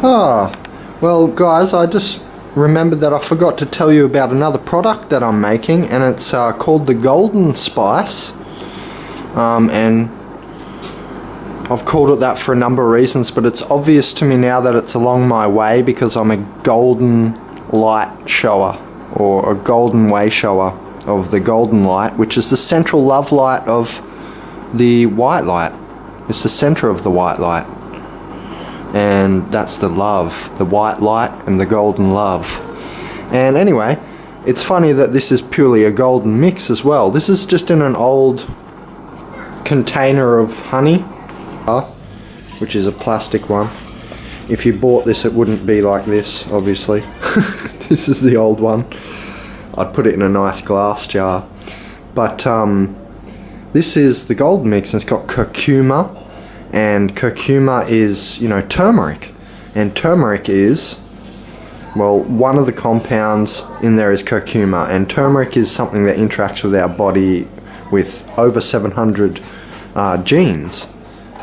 Well guys, I just remembered that I forgot to tell you about another product that I'm making, and it's called the Golden Spice, and I've called it that for a number of reasons, but it's obvious to me now that it's along my way because I'm a golden light shower, or a golden way shower of the golden light, which is the central love light of the white light. It's the center of the white light, and that's the love, the white light and the golden love. And anyway, it's funny that this is purely a golden mix as well. This is just in an old container of honey, which is a plastic one. If you bought this, it wouldn't be like this, obviously. This is the old one. I'd put it in a nice glass jar. But this is the golden mix, and it's got curcuma, and curcuma is, you know, turmeric, and turmeric is, well, one of the compounds in there is curcuma, and turmeric is something that interacts with our body with over 700 genes.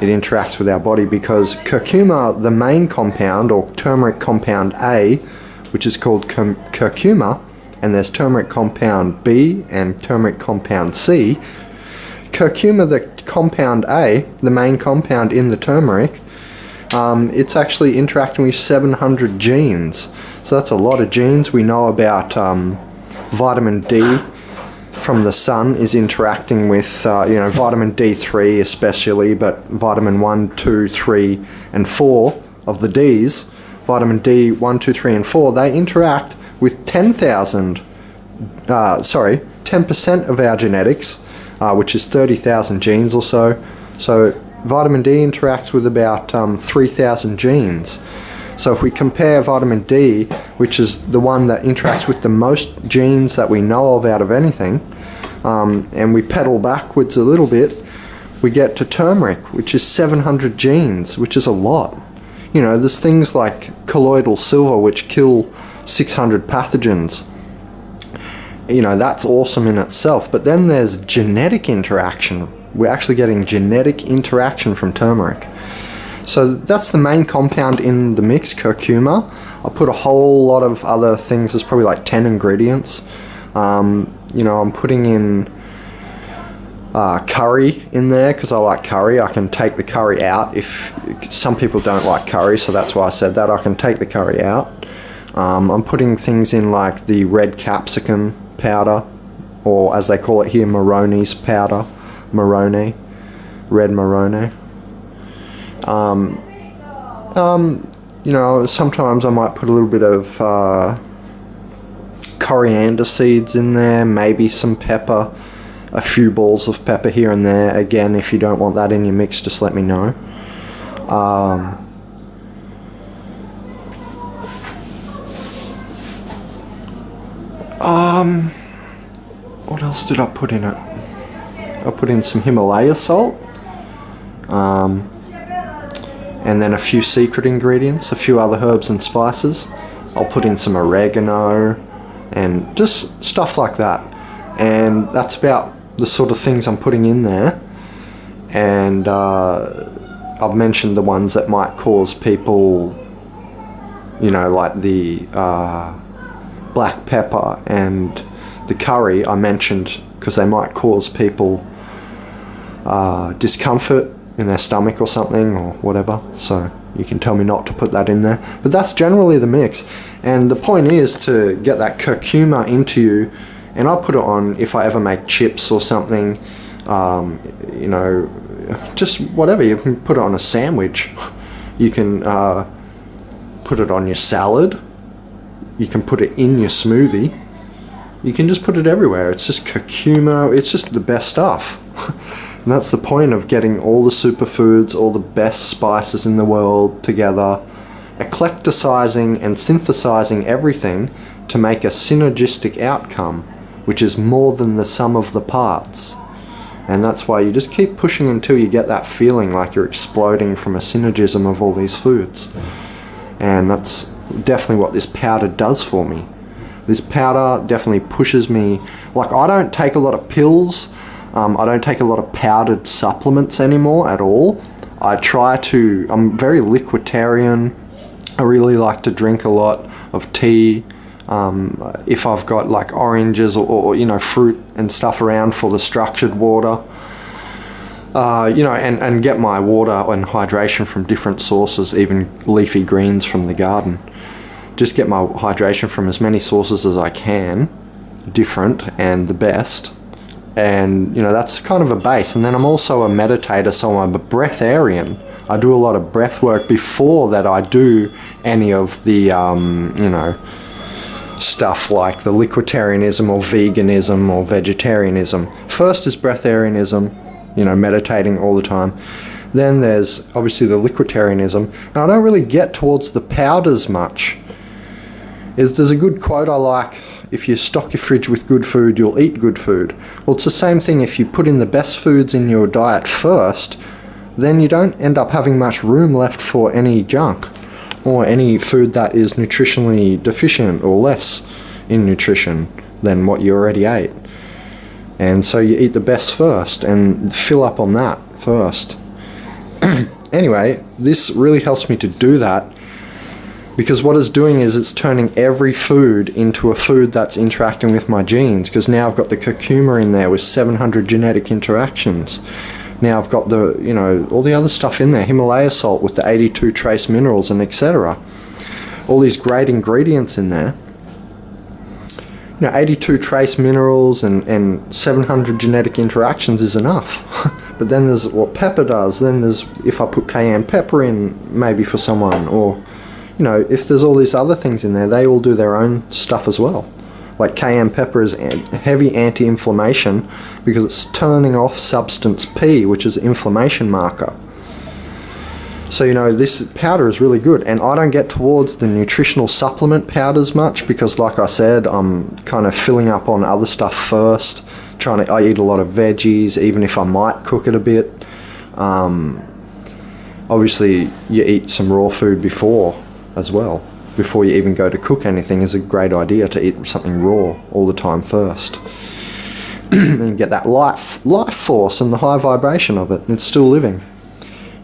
It interacts with our body because curcuma, the main compound, or turmeric compound A, which is called curcuma, and there's turmeric compound B and turmeric compound C. Curcuma, the compound A, the main compound in the turmeric, it's actually interacting with 700 genes. So that's a lot of genes. We know about vitamin D from the sun is interacting with, you know, vitamin D3 especially, but vitamin 1, 2, 3, and 4 of the Ds, vitamin D 1, 2, 3, and 4, they interact with 10% of our genetics, which is 30,000 genes or so. So vitamin D interacts with about 3,000 genes. So if we compare vitamin D, which is the one that interacts with the most genes that we know of out of anything, and we pedal backwards a little bit, we get to turmeric, which is 700 genes, which is a lot. You know, there's things like colloidal silver, which kill 600 pathogens. You know, that's awesome in itself. But then there's genetic interaction. We're actually getting genetic interaction from turmeric. So that's the main compound in the mix, curcuma. I put a whole lot of other things. There's probably like 10 ingredients. You know, I'm putting in curry in there because I like curry. I can take the curry out if some people don't like curry, so that's why I said that. I can take the curry out. I'm putting things in like the red capsicum powder, or as they call it here, Maroni's powder, Maroni, red Maroni. You know, sometimes I might put a little bit of coriander seeds in there, maybe some pepper, a few balls of pepper here and there. Again, if you don't want that in your mix, just let me know. What else did I put in it? I put in some Himalaya salt, and then a few secret ingredients, a few other herbs and spices. I'll put in some oregano and just stuff like that, and that's about the sort of things I'm putting in there. And I've mentioned the ones that might cause people, you know, like the black pepper and the curry I mentioned, because they might cause people discomfort in their stomach or something or whatever, so you can tell me not to put that in there. But that's generally the mix, and the point is to get that curcuma into you. And I'll put it on if I ever make chips or something, you know, just whatever. You can put it on a sandwich, you can put it on your salad, you can put it in your smoothie, you can just put it everywhere. It's just curcuma, it's just the best stuff. And that's the point of getting all the superfoods, all the best spices in the world together, eclecticizing and synthesizing everything to make a synergistic outcome, which is more than the sum of the parts. And that's why you just keep pushing until you get that feeling like you're exploding from a synergism of all these foods. And that's definitely what this powder does for me. This powder definitely pushes me. Like, I don't take a lot of pills, I don't take a lot of powdered supplements anymore at all. I'm very liquiditarian. I really like to drink a lot of tea. If I've got like oranges or you know, fruit and stuff around for the structured water, you know, and get my water and hydration from different sources, even leafy greens from the garden. Just get my hydration from as many sources as I can, different and the best. And you know, that's kind of a base. And then I'm also a meditator, so I'm a breatharian. I do a lot of breath work before that I do any of the you know, stuff like the liquiditarianism or veganism or vegetarianism. First is breatharianism, you know, meditating all the time. Then there's obviously the liquiditarianism, and I don't really get towards the powders much. There's a good quote I like: if you stock your fridge with good food, you'll eat good food. Well, it's the same thing. If you put in the best foods in your diet first, then you don't end up having much room left for any junk or any food that is nutritionally deficient or less in nutrition than what you already ate. And so you eat the best first and fill up on that first. Anyway, this really helps me to do that, because what it's doing is it's turning every food into a food that's interacting with my genes, because now I've got the curcuma in there with 700 genetic interactions. Now I've got the, you know, all the other stuff in there, Himalaya salt with the 82 trace minerals and etc. All these great ingredients in there. You know, 82 trace minerals and 700 genetic interactions is enough. But then there's what pepper does. Then there's, if I put cayenne pepper in, maybe for someone, or, you know, if there's all these other things in there, they all do their own stuff as well. Like cayenne pepper is heavy anti-inflammation because it's turning off substance P, which is an inflammation marker. So, you know, this powder is really good, and I don't get towards the nutritional supplement powders much because, like I said, I'm kind of filling up on other stuff first. I eat a lot of veggies, even if I might cook it a bit. Obviously, you eat some raw food before as well. Before you even go to cook anything, is a great idea to eat something raw all the time first. And you get that life force and the high vibration of it. It's still living.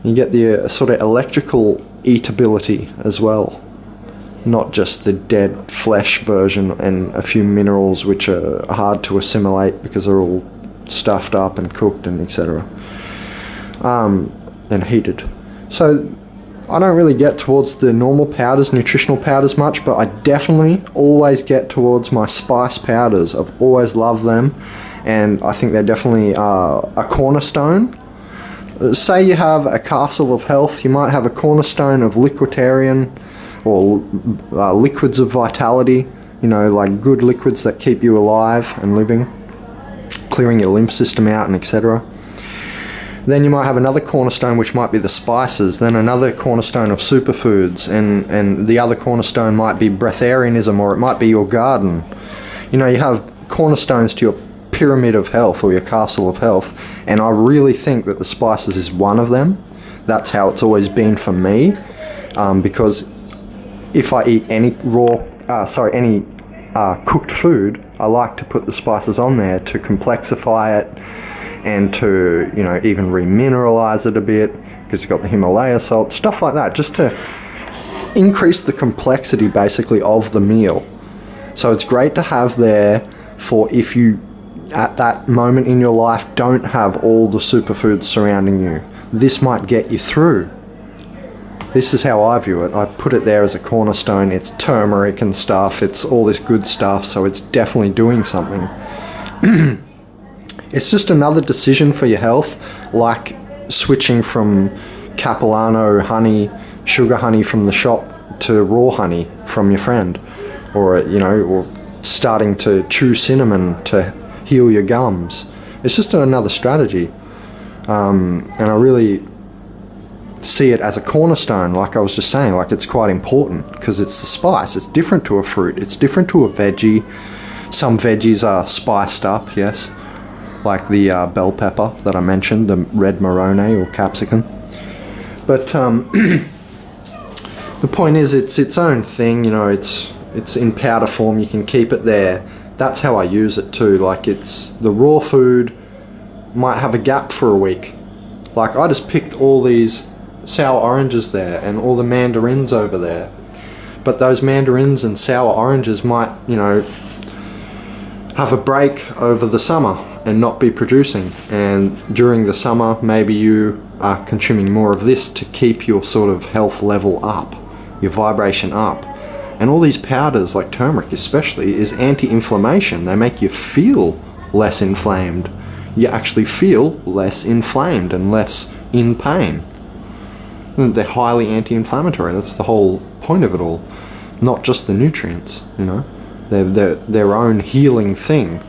You get the sort of electrical eatability as well, not just the dead flesh version and a few minerals which are hard to assimilate because they're all stuffed up and cooked and etc. And heated. So I don't really get towards the normal powders, nutritional powders much, but I definitely always get towards my spice powders. I've always loved them, and I think they're definitely a cornerstone. Say you have a castle of health, you might have a cornerstone of liquiditarian or liquids of vitality, you know, like good liquids that keep you alive and living, clearing your lymph system out and etc. Then you might have another cornerstone which might be the spices, then another cornerstone of superfoods, and the other cornerstone might be breatharianism, or it might be your garden. You know, you have cornerstones to your pyramid of health or your castle of health, and I really think that the spices is one of them. That's how it's always been for me, because if I eat any cooked food, I like to put the spices on there to complexify it and to, you know, even remineralize it a bit, because you've got the Himalaya salt, stuff like that, just to increase the complexity basically of the meal. So it's great to have there for if you at that moment in your life don't have all the superfoods surrounding you. This might get you through. This is how I view it. I put it there as a cornerstone. It's turmeric and stuff. It's all this good stuff, so it's definitely doing something. It's just another decision for your health, like switching from Capilano honey, sugar honey from the shop, to raw honey from your friend, or, you know, or starting to chew cinnamon to heal your gums. It's just another strategy, and I really see it as a cornerstone, like I was just saying. Like, it's quite important because it's the spice. It's different to a fruit, it's different to a veggie. Some veggies are spiced up, yes, like the bell pepper that I mentioned, the red morone or capsicum. But the point is, it's its own thing, you know. It's in powder form, you can keep it there. That's how I use it too. Like, it's the raw food might have a gap for a week. Like, I just picked all these sour oranges there and all the mandarins over there, But those mandarins and sour oranges might, you know, have a break over the summer and not be producing. And during the summer, maybe you are consuming more of this to keep your sort of health level up, your vibration up. And all these powders, like turmeric especially, is anti-inflammation. They make you feel less inflamed. You actually feel less inflamed and less in pain. And they're highly anti-inflammatory. That's the whole point of it all. Not just the nutrients, you know. They're their own healing thing.